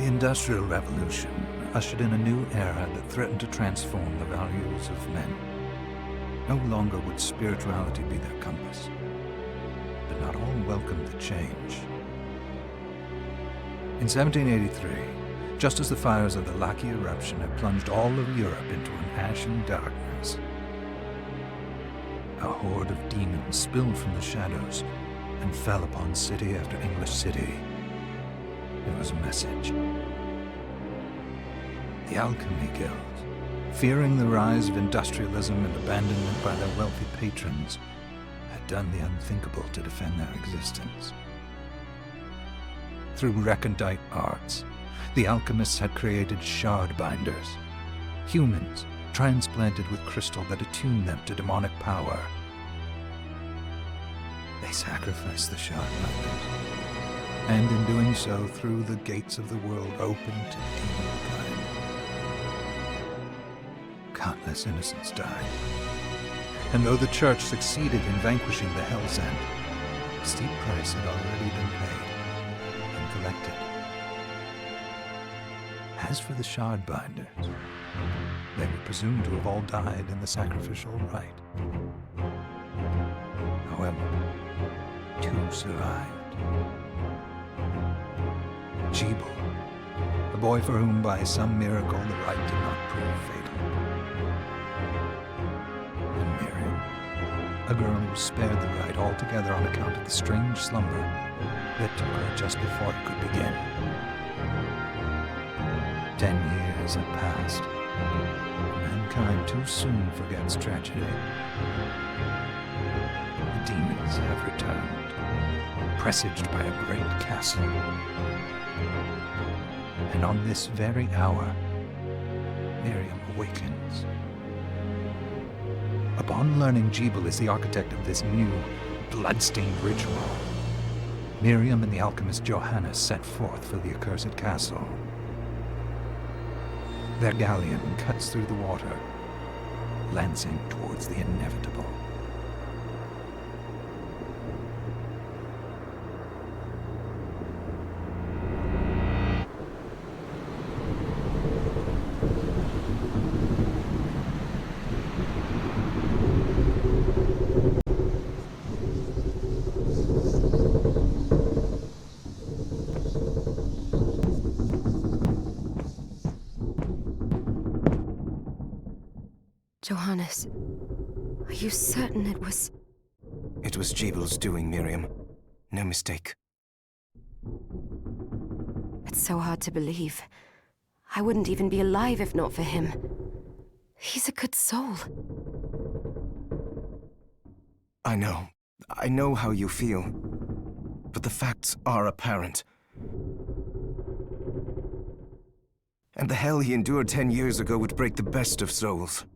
The Industrial Revolution ushered in a new era that threatened to transform the values of men. No longer would spirituality be their compass, but not all welcomed the change. In 1783, just as the fires of the Laki eruption had plunged all of Europe into an ashen darkness, a horde of demons spilled from the shadows and fell upon city after English city. It was a message. The Alchemy Guild, fearing the rise of industrialism and abandonment by their wealthy patrons, had done the unthinkable to defend their existence. Through recondite arts, the alchemists had created shard binders, humans transplanted with crystal that attuned them to demonic power. They sacrificed the shard binders, and in doing so threw the gates of the world open to demonkind. Countless innocents died, and though the Church succeeded in vanquishing the Hell's End, a steep price had already been paid and collected. As for the shard binders, they were presumed to have all died in the sacrificial rite. However, two survived. Jebel, a boy for whom by some miracle the rite did not prove fatal. And Miriam, a girl who was spared the rite altogether on account of the strange slumber that took her just before it could begin. 10 years have passed. Mankind too soon forgets tragedy. The demons have returned, presaged by a great castle. And on this very hour, Miriam awakens. Upon learning Jebel is the architect of this new, bloodstained ritual, Miriam and the alchemist Johannes set forth for the accursed castle. Their galleon cuts through the water, lancing towards the inevitable. Johannes, are you certain it was... It was Jebel's doing, Miriam. No mistake. It's so hard to believe. I wouldn't even be alive if not for him. He's a good soul. I know how you feel. But the facts are apparent. And the hell he endured 10 years ago would break the best of souls.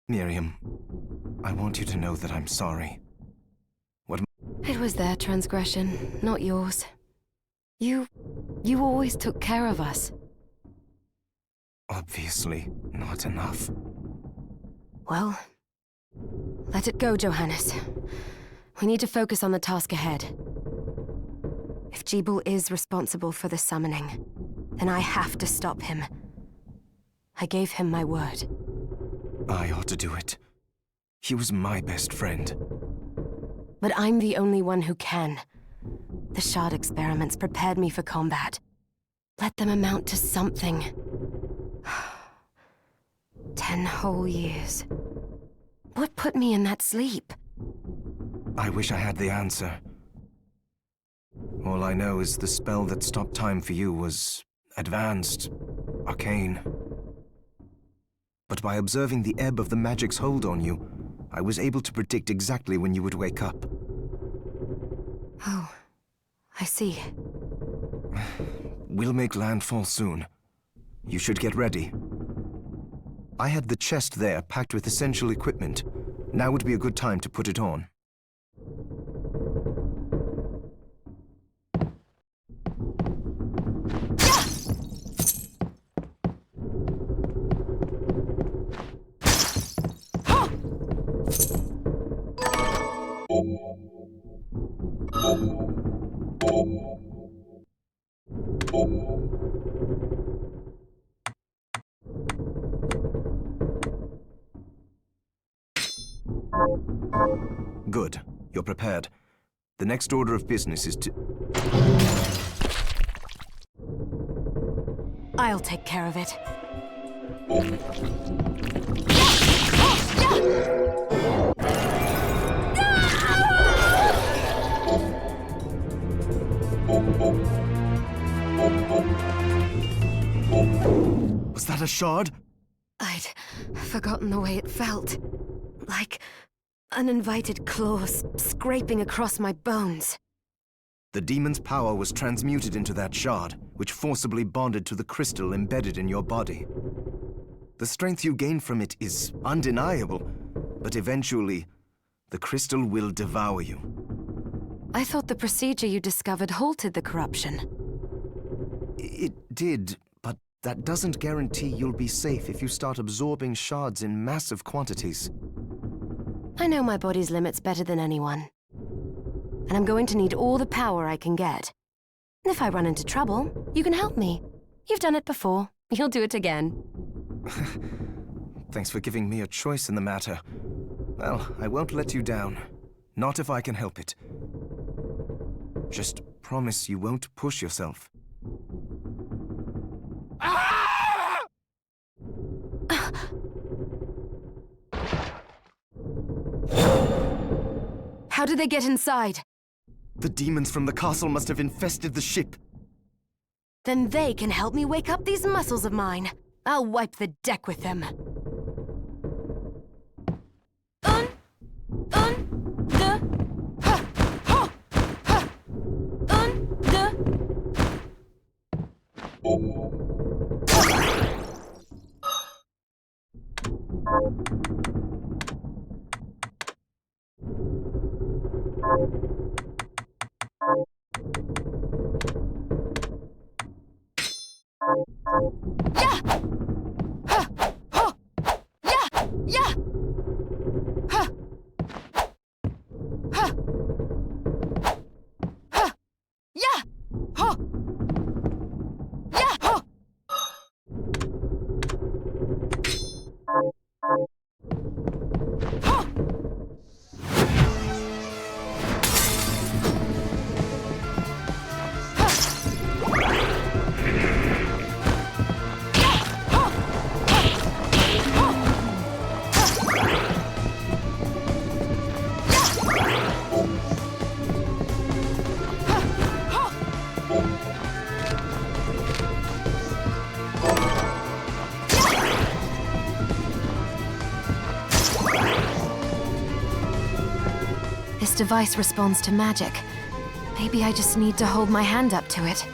Miriam, I want you to know that I'm sorry. It was their transgression, not yours. You always took care of us. Obviously, not enough. Well, let it go, Johannes. We need to focus on the task ahead. If Jebel is responsible for the summoning, then I have to stop him. I gave him my word. I ought to do it. He was my best friend. But I'm the only one who can. The shard experiments prepared me for combat. Let them amount to something. 10 whole years. What put me in that sleep? I wish I had the answer. All I know is the spell that stopped time for you was advanced, arcane. But by observing the ebb of the magic's hold on you, I was able to predict exactly when you would wake up. Oh, I see. We'll make landfall soon. You should get ready. I had the chest there packed with essential equipment. Now would be a good time to put it on. Good. You're prepared. The next order of business is to... I'll take care of it. Was that a shard? I'd forgotten the way it felt. Like uninvited claws scraping across my bones. The demon's power was transmuted into that shard, which forcibly bonded to the crystal embedded in your body. The strength you gain from it is undeniable, but eventually, the crystal will devour you. I thought the procedure you discovered halted the corruption. It did, but that doesn't guarantee you'll be safe if you start absorbing shards in massive quantities. I know my body's limits better than anyone. And I'm going to need all the power I can get. If I run into trouble, you can help me. You've done it before. You'll do it again. Thanks for giving me a choice in the matter. Well, I won't let you down. Not if I can help it. Just promise you won't push yourself. How did they get inside? The demons from the castle must have infested the ship. Then they can help me wake up these muscles of mine. I'll wipe the deck with them. This device responds to magic. Maybe I just need to hold my hand up to it.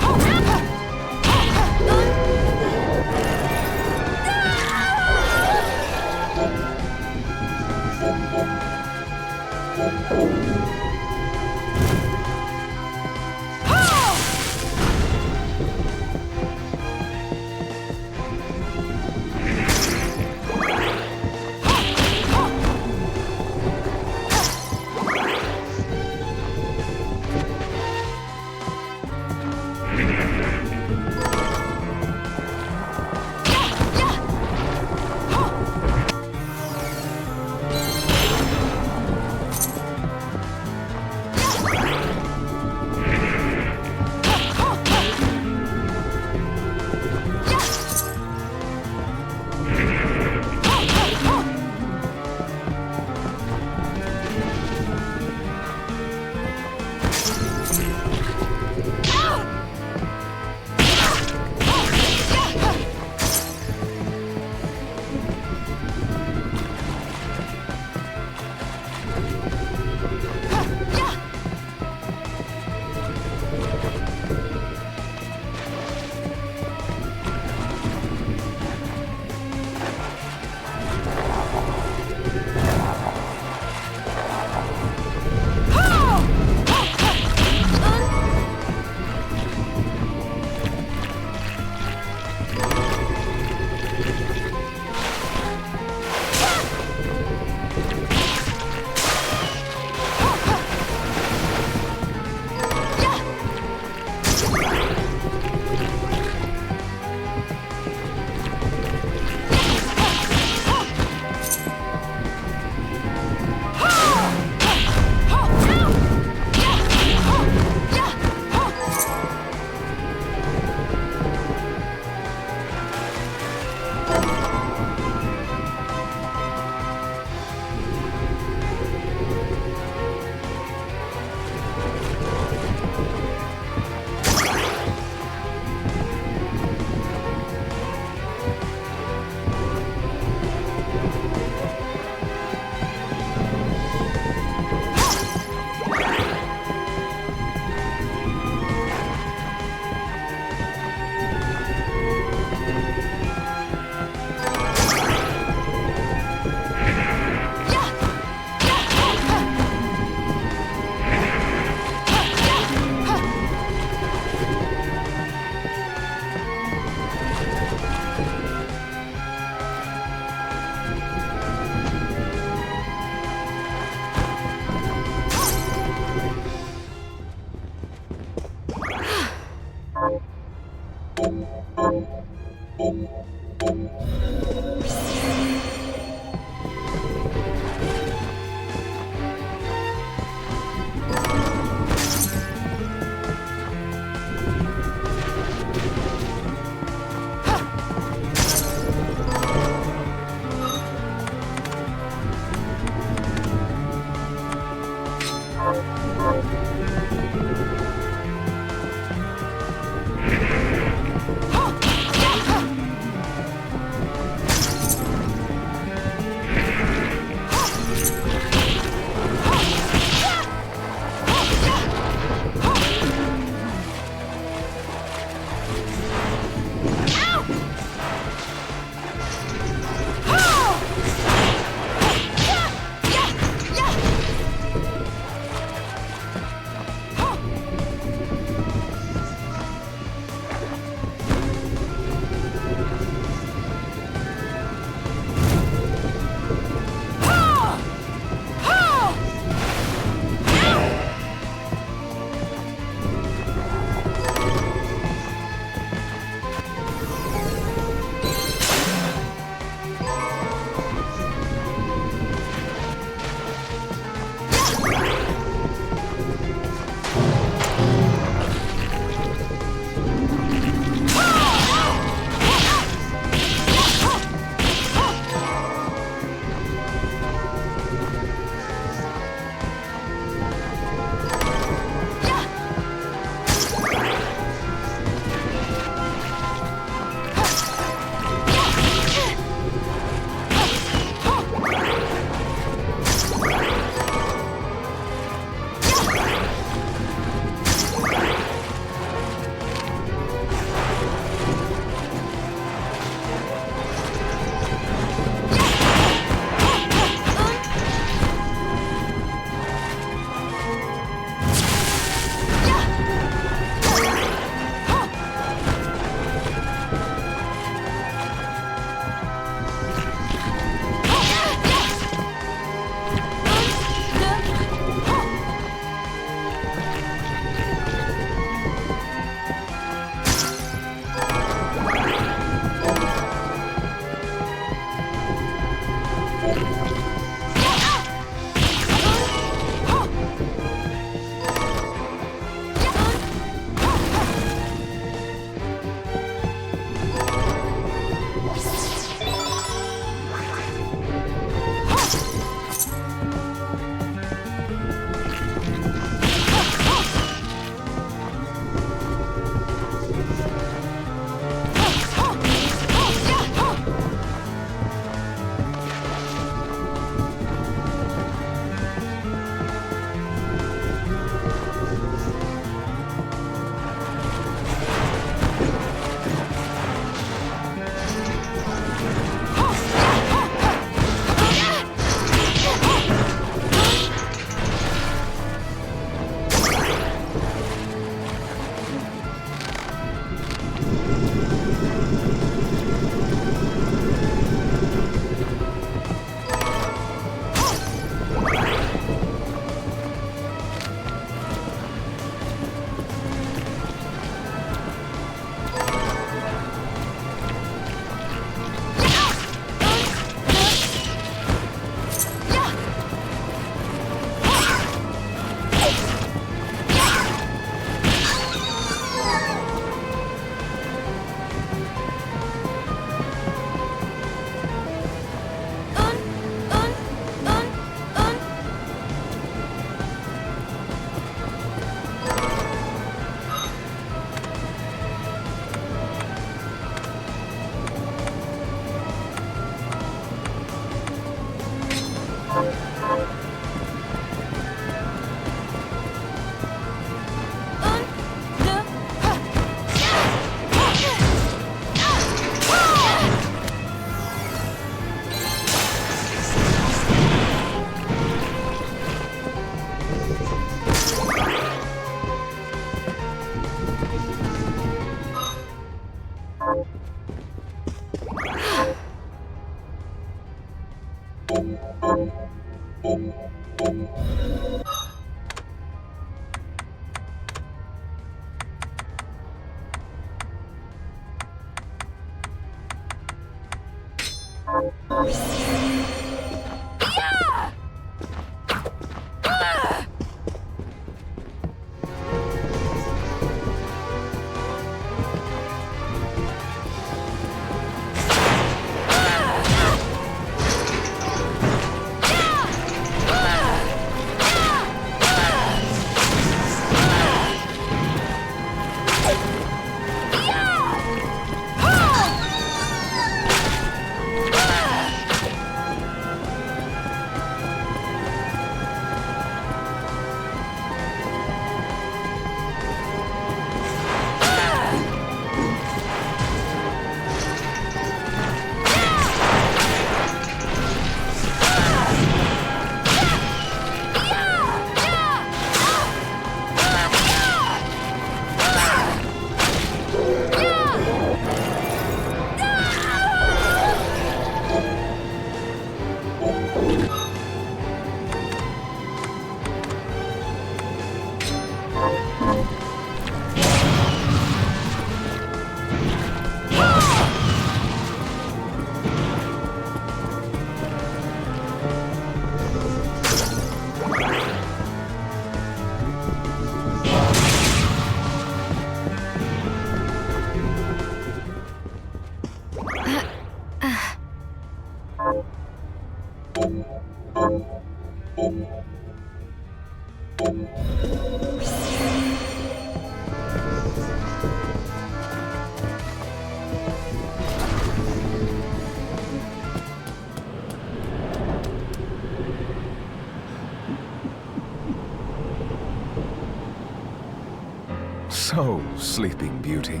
So, Sleeping Beauty,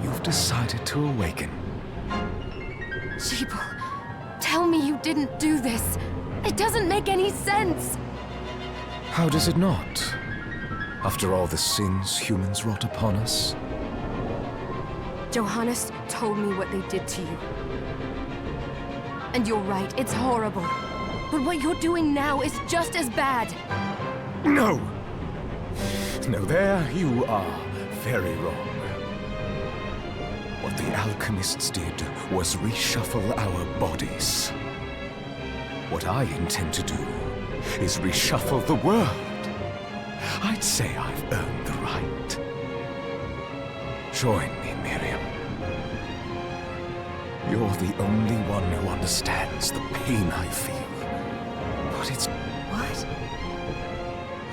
you've decided to awaken. Jeeble, tell me you didn't do this. It doesn't make any sense. How does it not? After all the sins humans wrought upon us? Johannes told me what they did to you. And you're right, it's horrible. But what you're doing now is just as bad. No! No, there you are very wrong. What the alchemists did was reshuffle our bodies. What I intend to do is reshuffle the world. I'd say I've earned the right. Join me, Miriam. You're the only one who understands the pain I feel. But it's... What?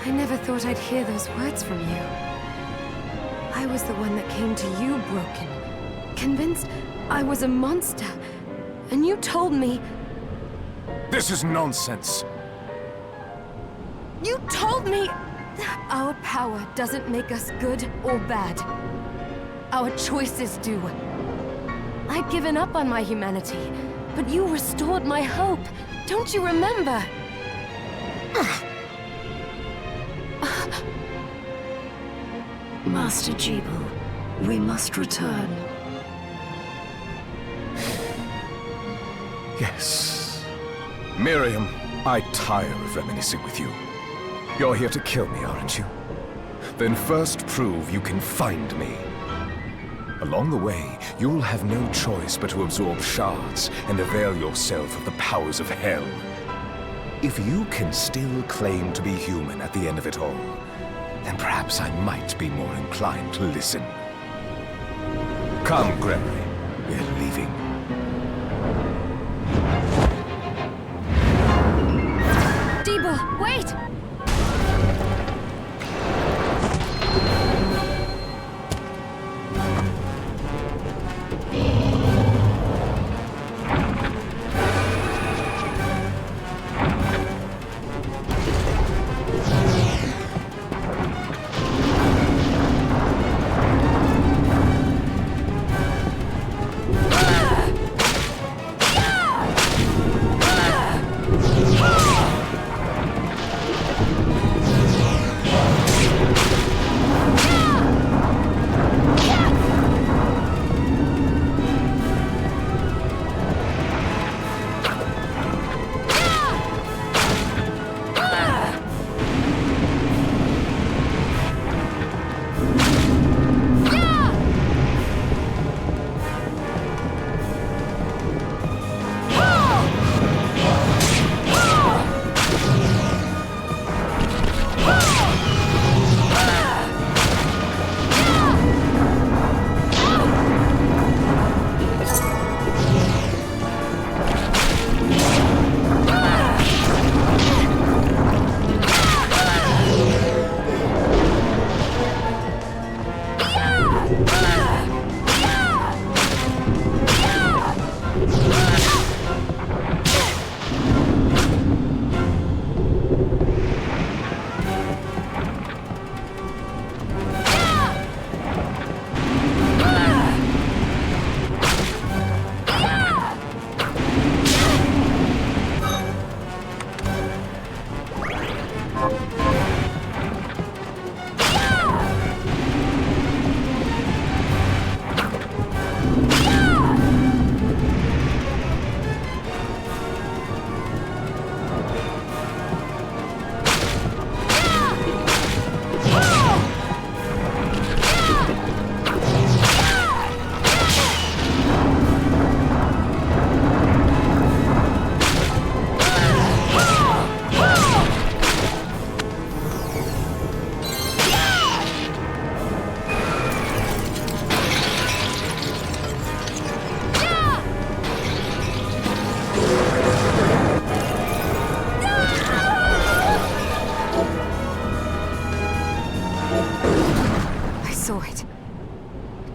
I never thought I'd hear those words from you. I was the one that came to you broken, convinced I was a monster. And you told me... This is nonsense! You told me... Our power doesn't make us good or bad. Our choices do. I'd given up on my humanity, but you restored my hope. Don't you remember? Master Jeeble, we must return. Yes. Miriam, I tire of reminiscing with you. You're here to kill me, aren't you? Then first prove you can find me. Along the way, you'll have no choice but to absorb shards and avail yourself of the powers of hell. If you can still claim to be human at the end of it all, then perhaps I might be more inclined to listen. Come, Gregory. We're leaving. Jeeble, wait!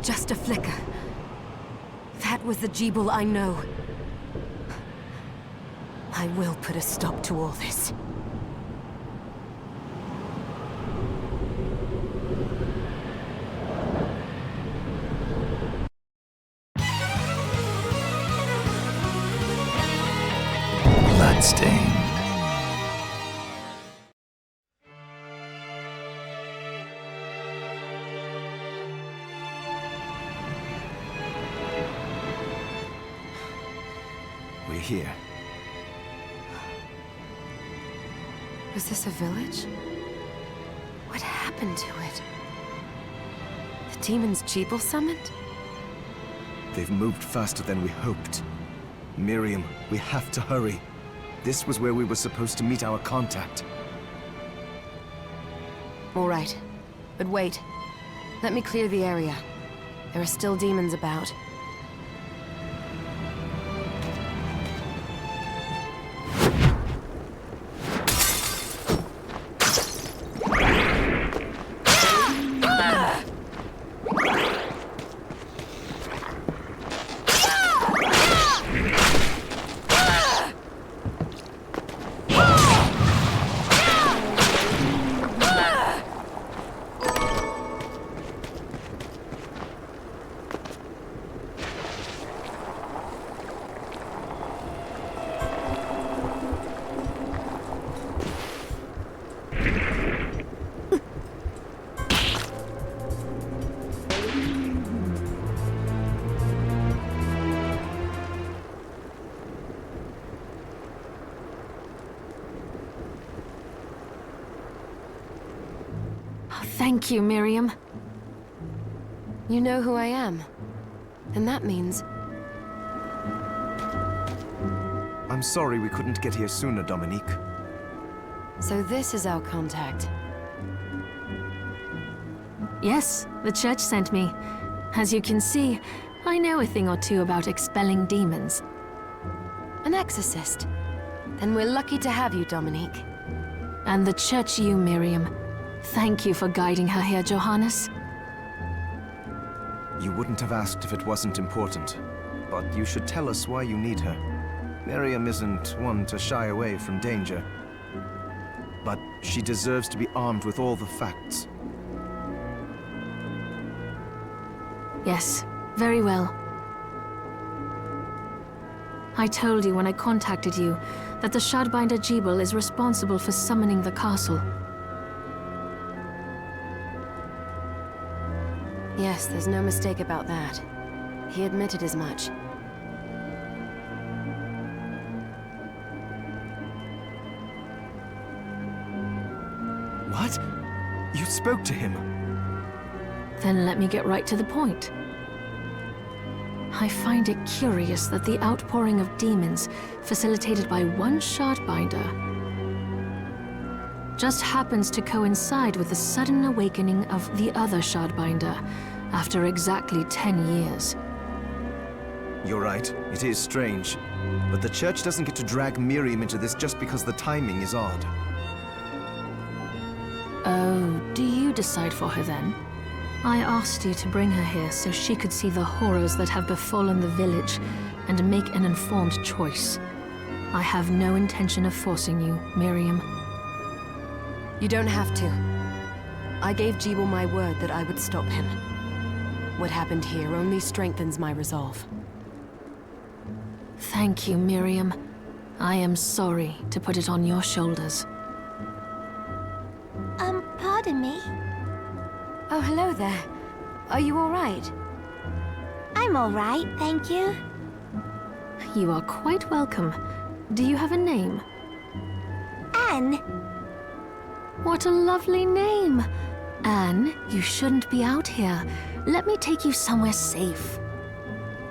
Just a flicker. That was the Jeeble I know. I will put a stop to all this. Bloodstained. We're here. Was this a village? What happened to it? The demons Jeeble summoned? They've moved faster than we hoped. Miriam, we have to hurry. This was where we were supposed to meet our contact. All right. But wait. Let me clear the area. There are still demons about. Thank you, Miriam. You know who I am. And that means... I'm sorry we couldn't get here sooner, Dominique. So this is our contact. Yes, the church sent me. As you can see, I know a thing or two about expelling demons. An exorcist. Then we're lucky to have you, Dominique. And the church you, Miriam. Thank you for guiding her here, Johannes. You wouldn't have asked if it wasn't important, but you should tell us why you need her. Miriam isn't one to shy away from danger, but she deserves to be armed with all the facts. Yes, very well. I told you when I contacted you that the Shardbinder Jeeble is responsible for summoning the castle. Yes, there's no mistake about that. He admitted as much. What? You spoke to him? Then let me get right to the point. I find it curious that the outpouring of demons, facilitated by one Shardbinder, just happens to coincide with the sudden awakening of the other Shardbinder, after exactly 10 years. You're right, it is strange. But the church doesn't get to drag Miriam into this just because the timing is odd. Oh, do you decide for her then? I asked you to bring her here so she could see the horrors that have befallen the village and make an informed choice. I have no intention of forcing you, Miriam. You don't have to. I gave Jeeble my word that I would stop him. What happened here only strengthens my resolve. Thank you, Miriam. I am sorry to put it on your shoulders. Pardon me? Oh, hello there. Are you all right? I'm all right, thank you. You are quite welcome. Do you have a name? Anne. What a lovely name! Anne, you shouldn't be out here. Let me take you somewhere safe.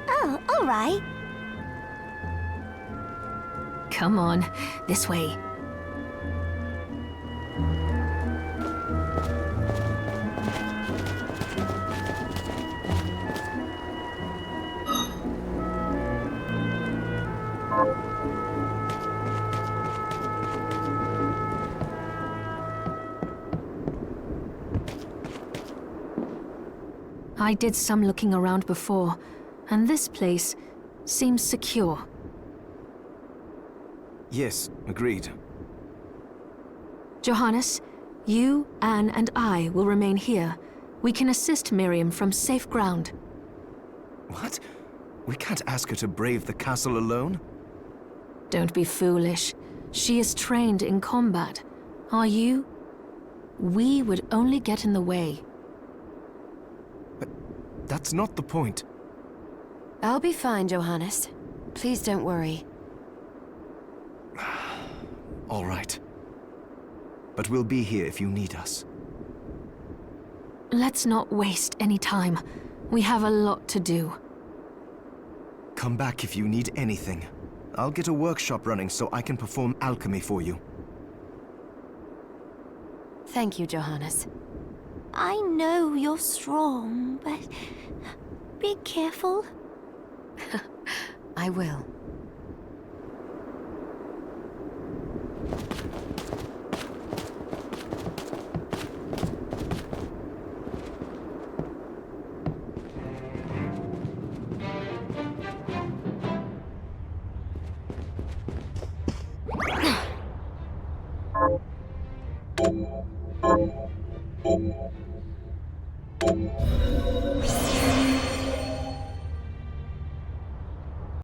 Oh, all right. Come on, this way. I did some looking around before, and this place seems secure. Yes, agreed. Johannes, you, Anne, and I will remain here. We can assist Miriam from safe ground. What? We can't ask her to brave the castle alone? Don't be foolish. She is trained in combat. Are you? We would only get in the way. That's not the point. I'll be fine, Johannes. Please don't worry. All right. But we'll be here if you need us. Let's not waste any time. We have a lot to do. Come back if you need anything. I'll get a workshop running so I can perform alchemy for you. Thank you, Johannes. I know you're strong, but be careful. I will.